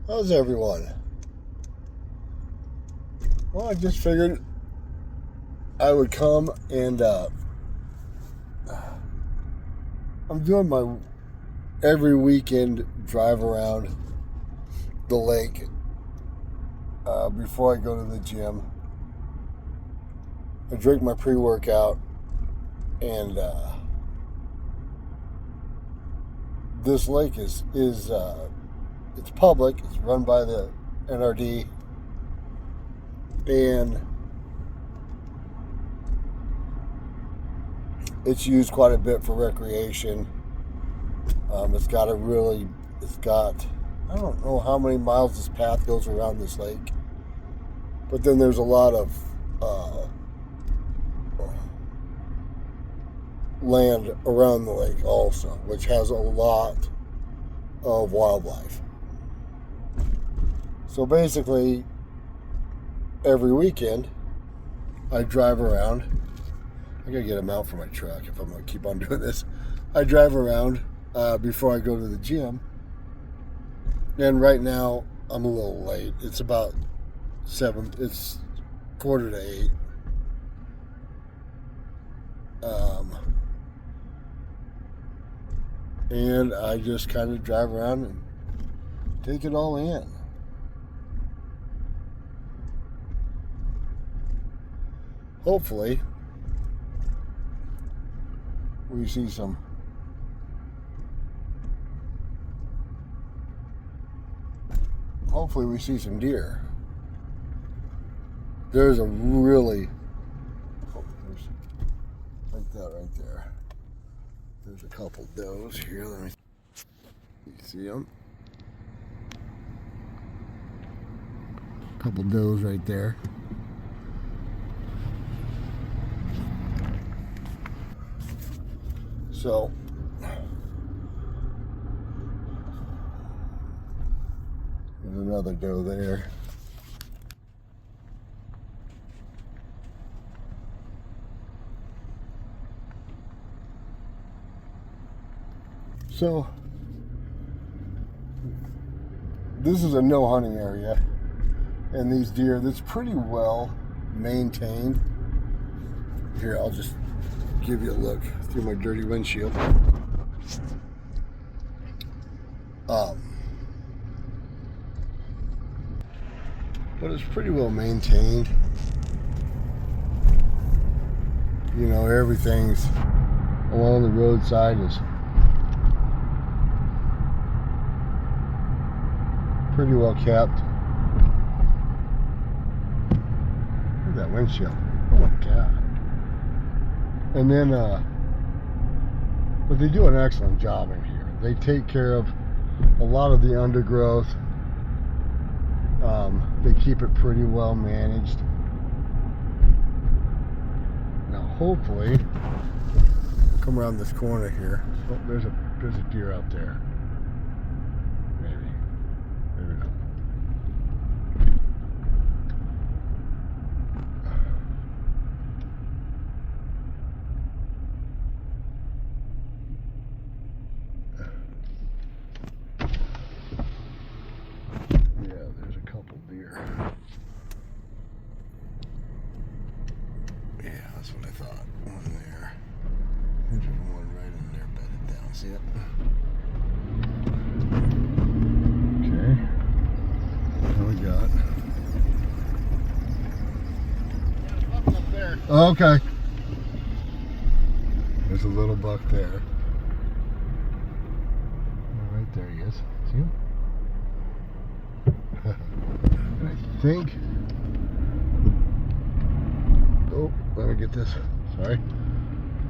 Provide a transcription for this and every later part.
How's everyone? Well, I just figured I would come and I'm doing my every weekend drive around the lake before I go to the gym. I drink my pre-workout, and this lake is it's public. It's run by the NRD, and it's used quite a bit for recreation. It's got, I don't know how many miles this path goes around this lake, but then there's a lot of land around the lake also, which has a lot of wildlife. So basically, every weekend, I drive around. I gotta get them out for my truck if I'm gonna keep on doing this. I drive around before I go to the gym. And right now, I'm a little late. It's about 7, it's 7:45. And I just kind of drive around and take it all in. Hopefully, we see some deer. There's a really, there's like that right there. There's a couple does here. Let me see them. A couple does right there. So, there's another doe there. So, this is a no hunting area, and these deer, that's pretty well maintained. Here, I'll just give you a look through my dirty windshield. But it's pretty well maintained. You know, everything's along the roadside is pretty well kept. Look at that windshield. Oh my God. And then, but they do an excellent job in here. They take care of a lot of the undergrowth. They keep it pretty well managed. Now, hopefully, come around this corner here. Oh, there's a deer out there. Maybe not. Yeah, that's what I thought. One there. There's one right in there bedded down. See it? Okay. What we got? Got a buck up there. Okay. There's a little buck there. Right there he is. See him? And I think. Oh, let me get this. Sorry.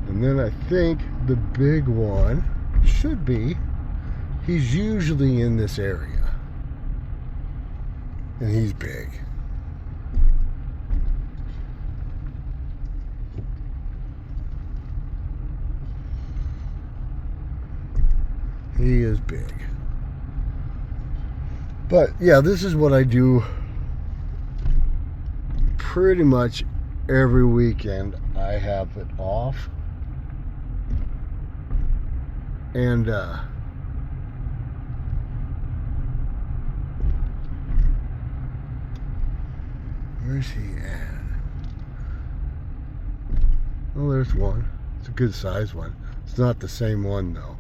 And then I think the big one should be, he's usually in this area. And he's big. He is big. But yeah, this is what I do pretty much every weekend. I have it off, and Where's he at? Oh, there's one. It's a good sized one. It's not the same one though.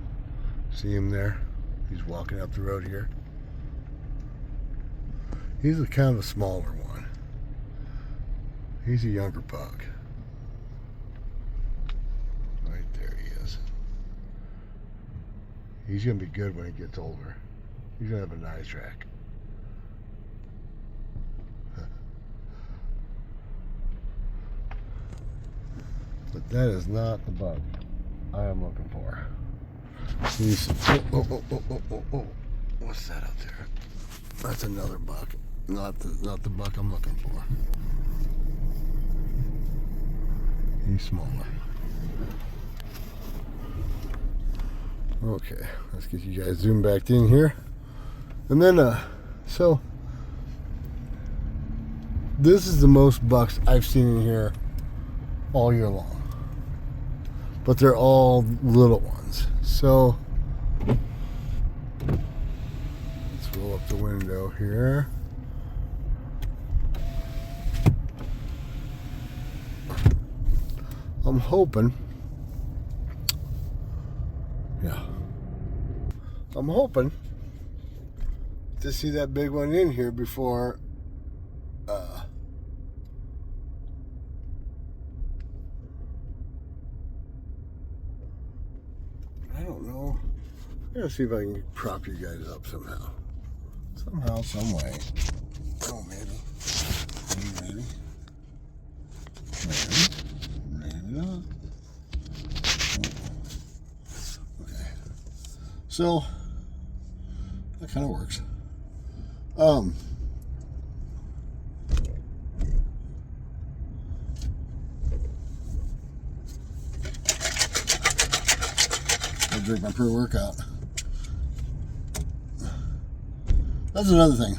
See him there? He's walking up the road here. He's a kind of a smaller one. He's a younger buck. Right there he is. He's going to be good when he gets older. He's going to have a nice rack. But that is not the buck I am looking for. He's, what's that out there? That's another buck. Not the buck I'm looking for. He's smaller. Okay, let's get you guys zoomed back in here. And then, so this is the most bucks I've seen in here all year long. But they're all little ones. So let's roll up the window here. I'm hoping, I'm hoping to see that big one in here before I don't know. I gotta see if I can prop you guys up somehow. Somehow, some way. Oh, maybe. Maybe. Maybe not. Okay. So, that kind of works. I'll drink my pre-workout. That's another thing.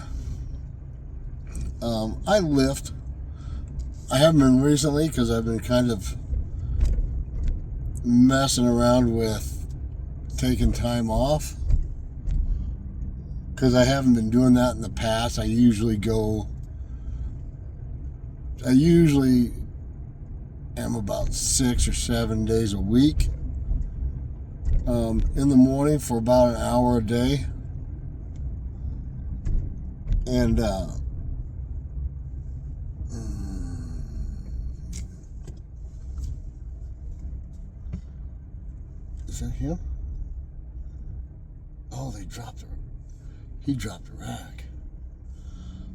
I lift. I haven't been recently because I've been kind of messing around with taking time off. Because I haven't been doing that in the past. I usually am about 6 or 7 days a week. In the morning for about an hour a day. And is that him? Oh, he dropped the rack.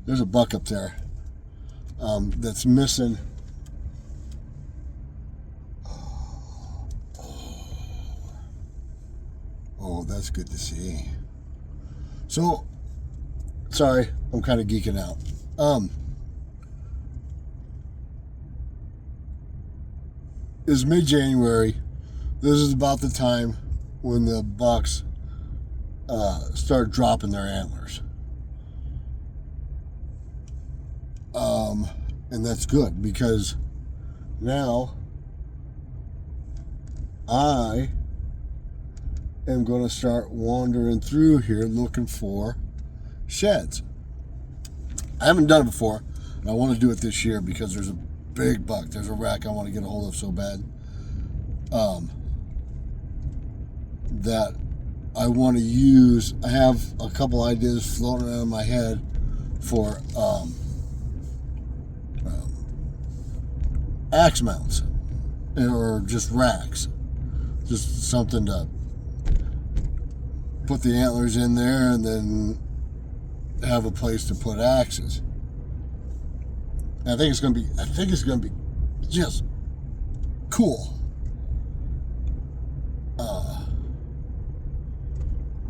There's a buck up there that's missing. Oh, that's good to see. So, sorry, I'm kind of geeking out. It's mid-January. This is about the time when the bucks start dropping their antlers. And that's good because now I am going to start wandering through here looking for sheds. I haven't done it before, and I want to do it this year because there's a big buck. There's a rack I want to get a hold of so bad. That I want to use. I have a couple ideas floating around in my head for axe mounts or just racks. Just something to put the antlers in there and then have a place to put axes. And I think it's gonna be just cool.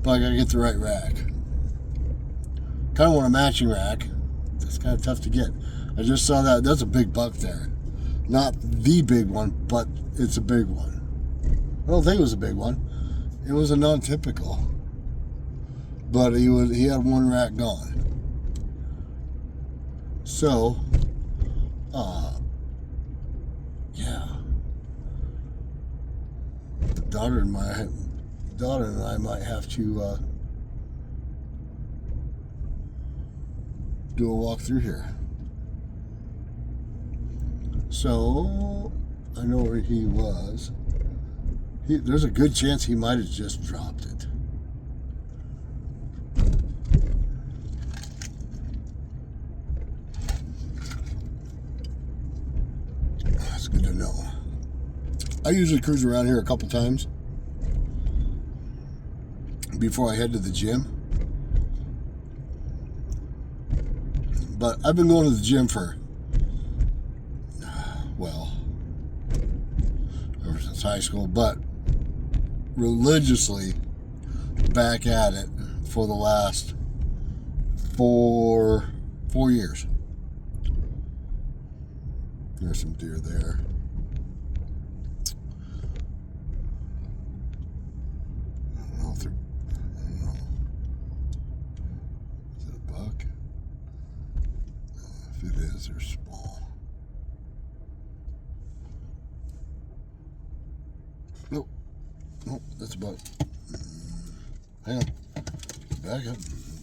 But I gotta get the right rack. Kind of want a matching rack. That's kind of tough to get. I just saw that. That's a big buck there. Not the big one, but it's a big one. I don't think it was a big one. It was a non-typical. But he had one rack gone. So, yeah. The daughter and I might have to do a walk through here. So I know where he was. There's a good chance he might have just dropped it. That's good to know. I usually cruise around here a couple times before I head to the gym. But I've been going to the gym for, well, ever since high school, but religiously back at it for the last 4 years. There's some deer there. I don't know if they're, I don't know. Is it a buck? If it is, they're small. Nope. Nope, that's a buck. Hang on. Back up.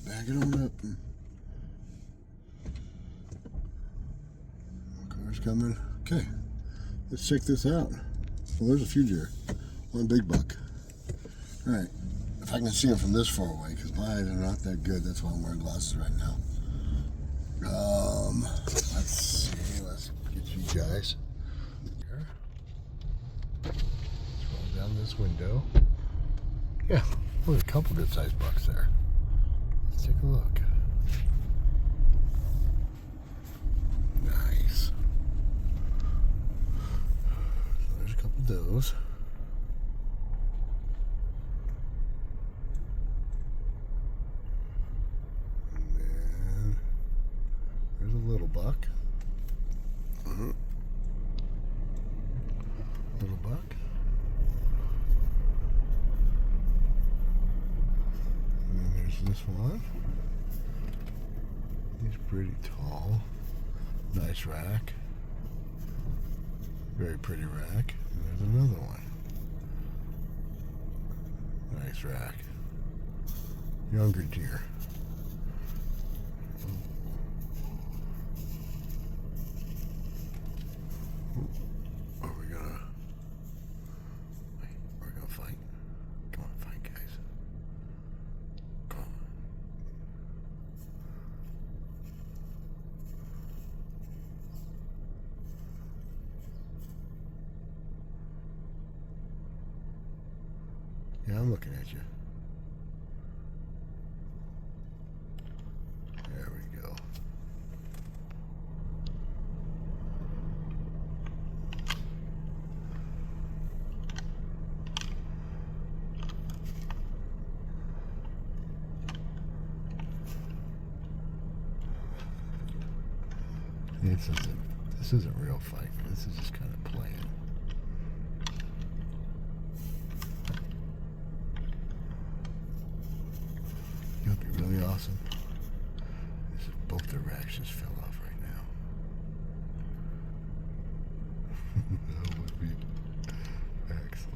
Back it on up. Car's coming. Okay. Let's check this out. Well, there's a few deer. One big buck. Alright. If I can see him from this far away, because my eyes are not that good. That's why I'm wearing glasses right now. Let's see. Let's get you guys. Here. Let's roll down this window. Yeah, there's a couple good sized bucks there. Let's take a look. Nice. So there's a couple of those. And then there's a little buck. Little buck. And then there's this one. He's pretty tall. Nice rack. Very pretty rack. And there's another one. Nice rack. Younger deer. Are we gonna... We're gonna fight? Come on, fight, guys. Come on. Yeah, I'm looking at you. There we go. This isn't real fighting. This is just kind of playing. You know what'd be really awesome? Is if both the racks just fell off right now. That would be excellent.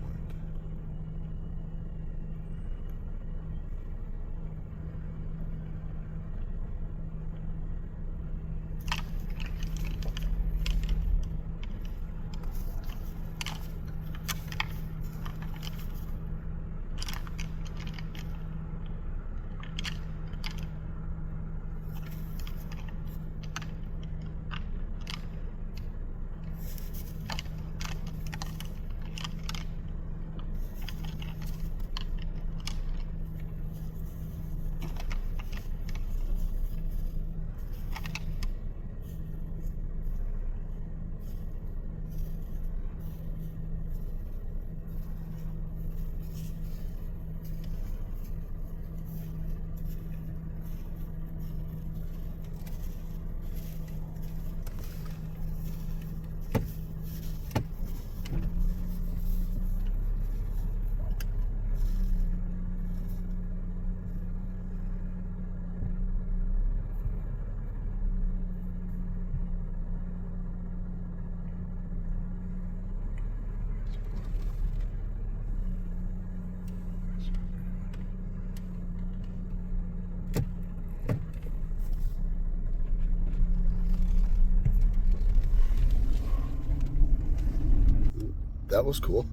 that was cool.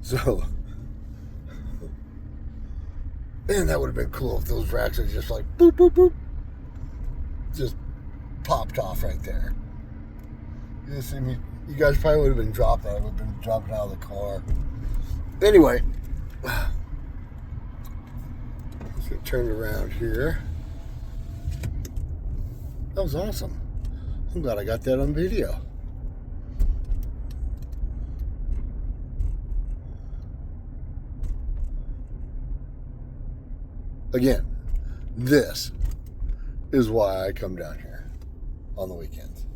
So, man, that would have been cool if those racks had just like boop, boop, boop, just popped off right there. You see me? You guys probably would have been dropping. I would have been dropping out of the car. Anyway, let's get turned around here. That was awesome. I'm glad I got that on video. Again, this is why I come down here on the weekends.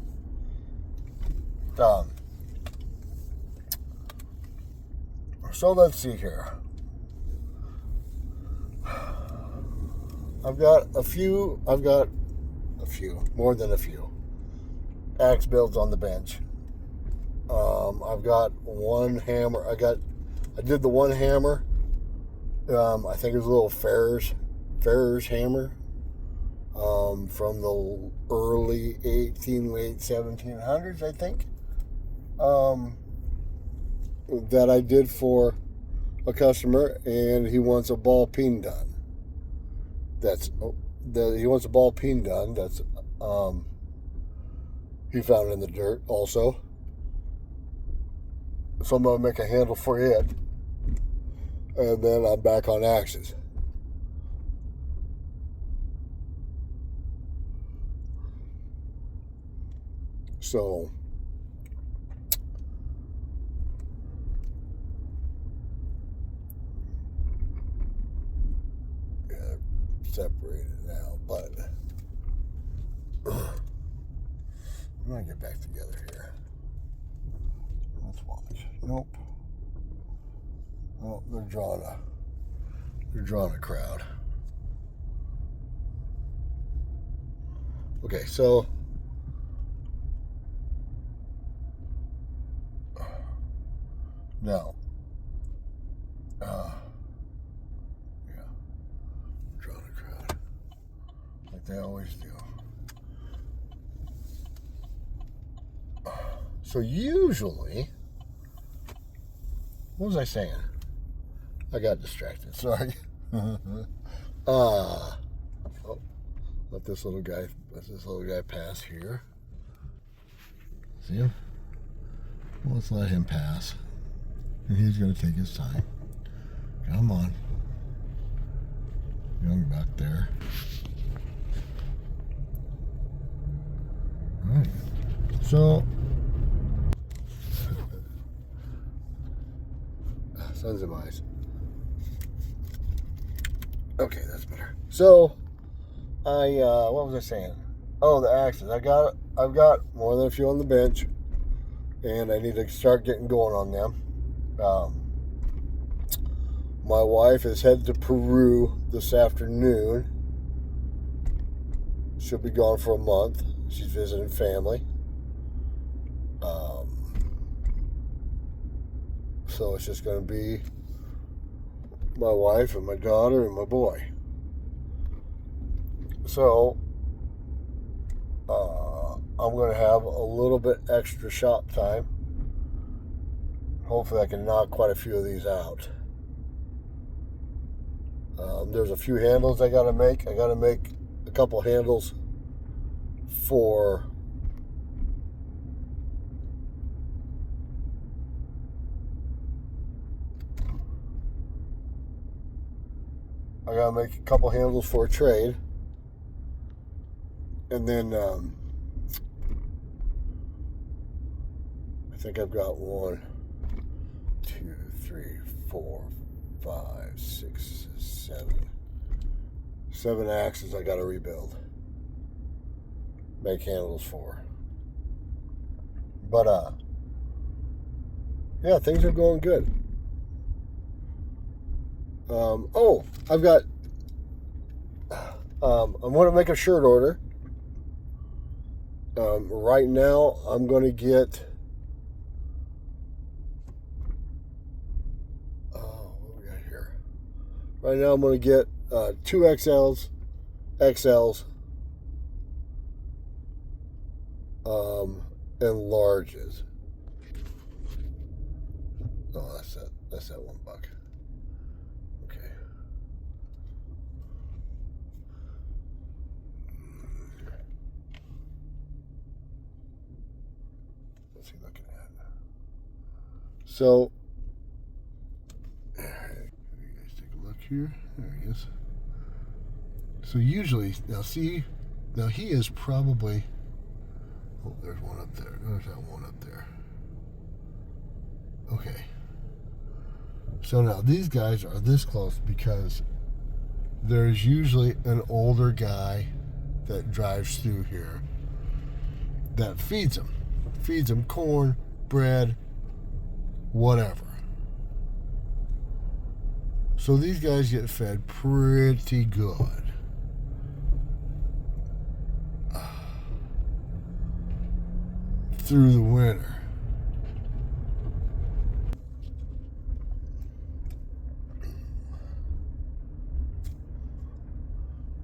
So let's see here. I've got a few, more than a few axe builds on the bench. I've got one hammer. I did the one hammer. I think it was a little Ferrer's hammer. From the early late 1700s, I think. That I did for a customer, and he wants a ball peen done. He wants a ball peen done. That's he found it in the dirt also. So I'm gonna make a handle for it, and then I'm back on axes. So separated now, but I'm gonna get back together here. Let's watch. Nope. Oh, they're drawing a crowd. Okay, so now, yeah, drawing a crowd like they always do. So usually, what was I saying? I got distracted. Sorry. Oh, let this little guy pass here. See him? Well, let's let him pass. And he's going to take his time. Come on. Young back there. All right. So, sun's in my eyes. Okay, that's better. So, what was I saying? Oh, the axes. I've got more than a few on the bench, and I need to start getting going on them. My wife is headed to Peru this afternoon. She'll be gone for a month. She's visiting family. So it's just going to be my wife and my daughter and my boy. So I'm going to have a little bit extra shop time. Hopefully I can knock quite a few of these out. There's a few handles I got to make. I got to make a couple handles for a trade. And then I think I've got 1, 2, 3, 4, 5, 6, 7 axes I got to rebuild. Make handles for. But yeah, things are going good. I've got I'm going to make a shirt order. Right now I'm going to get what we got here? Right now I'm going to get 2 XLs, and larges. Oh, that's that one buck. Okay. What's he looking at? So, all right, you guys take a look here. There he is. So usually, now he is probably, oh, there's one up there. There's that one up there. Okay. So now these guys are this close because there's usually an older guy that drives through here that feeds them corn, bread, whatever. So these guys get fed pretty good. Through the winter.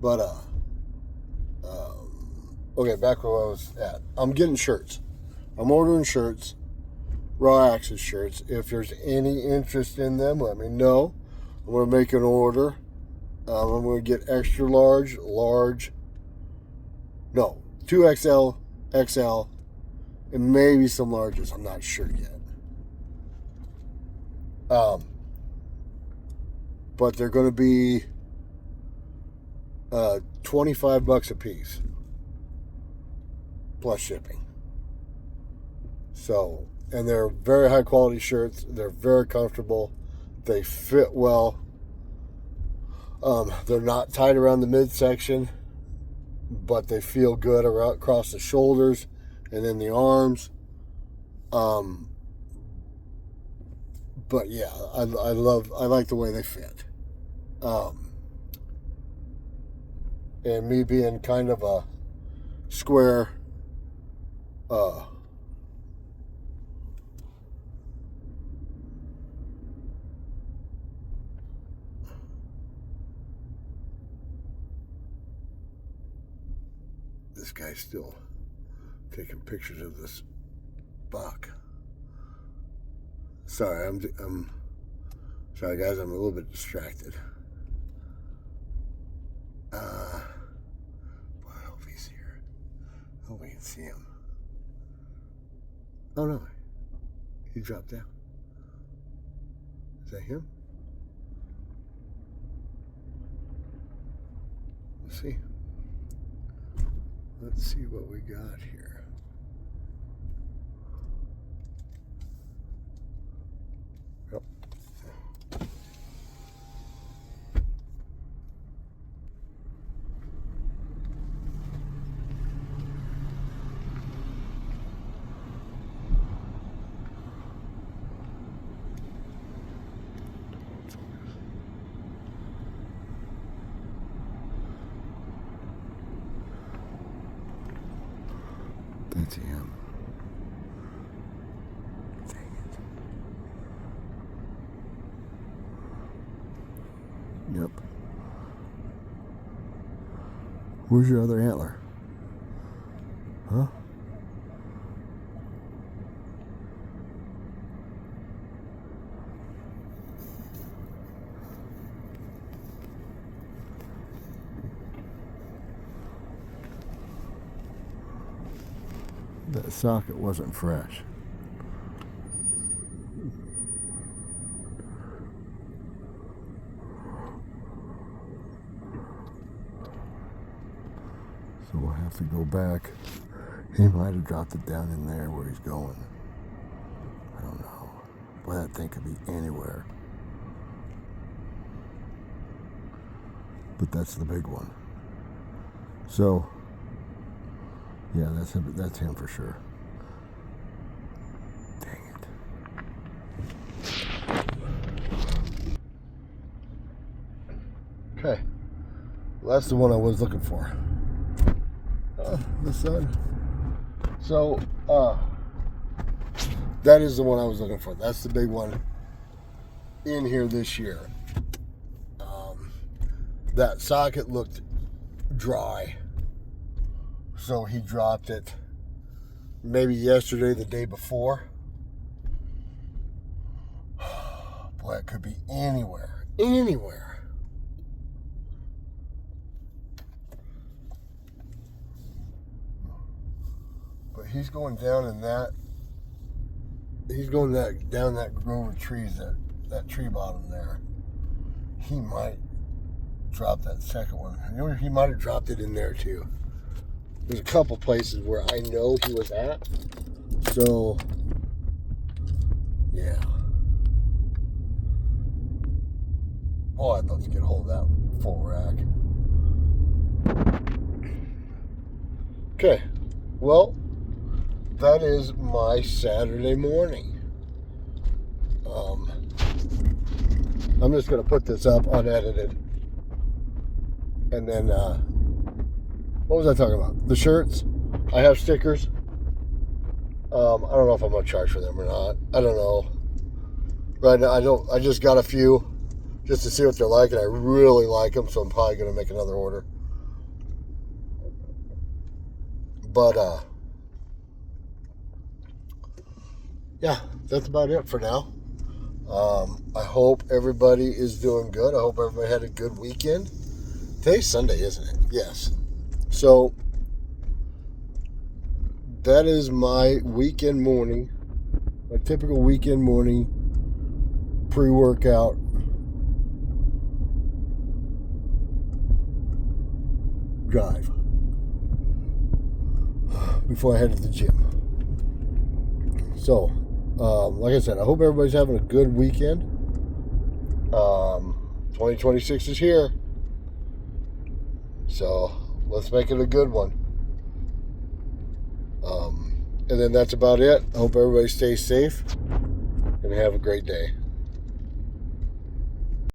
But okay, back where I was at. I'm getting shirts. I'm ordering shirts, Raw Access shirts. If there's any interest in them, let me know. I'm gonna make an order. I'm gonna get extra large, no, 2XL, XL, and maybe some larges. I'm not sure yet. But they're gonna be $25 a piece plus shipping. So, and they're very high quality shirts. They're very comfortable. They fit well. They're not tight around the midsection, but they feel good around across the shoulders and in the arms. But yeah, I like the way they fit. And me being kind of a square, this guy's still taking pictures of this buck. Sorry, I'm sorry guys, I'm a little bit distracted. Boy, I hope he's here. I hope we can see him. Oh no, he dropped down. Is that him? Let's see. Let's see what we got here. Yep. That's him. Dang it. Yep. Where's your other antler? Huh? That socket wasn't fresh. So we'll have to go back. He might have dropped it down in there where he's going. I don't know. Boy, that thing could be anywhere. But that's the big one. So yeah, that's him for sure. Dang it. Okay. Well, that's the one I was looking for. The sun. So, that is the one I was looking for. That's the big one in here this year. That socket looked dry. So he dropped it maybe yesterday, the day before. it could be anywhere. Anywhere. But he's going down in that. He's going down that grove of trees, that tree bottom there. He might drop that second one. You know, he might have dropped it in there too. There's a couple places where I know he was at. So, yeah. Oh, I'd love to get a hold of that full rack. Okay. Well, that is my Saturday morning. I'm just going to put this up unedited. And then, what was I talking about? The shirts. I have stickers. I don't know if I'm going to charge for them or not. I don't know. Right now, I just got a few just to see what they're like, and I really like them, so I'm probably going to make another order. But, yeah, that's about it for now. I hope everybody is doing good. I hope everybody had a good weekend. Today's Sunday, isn't it? Yes. So, that is my weekend morning, my typical weekend morning pre-workout drive before I head to the gym. So, like I said, I hope everybody's having a good weekend. 2026 is here. So, let's make it a good one. And then that's about it. I hope everybody stays safe and have a great day.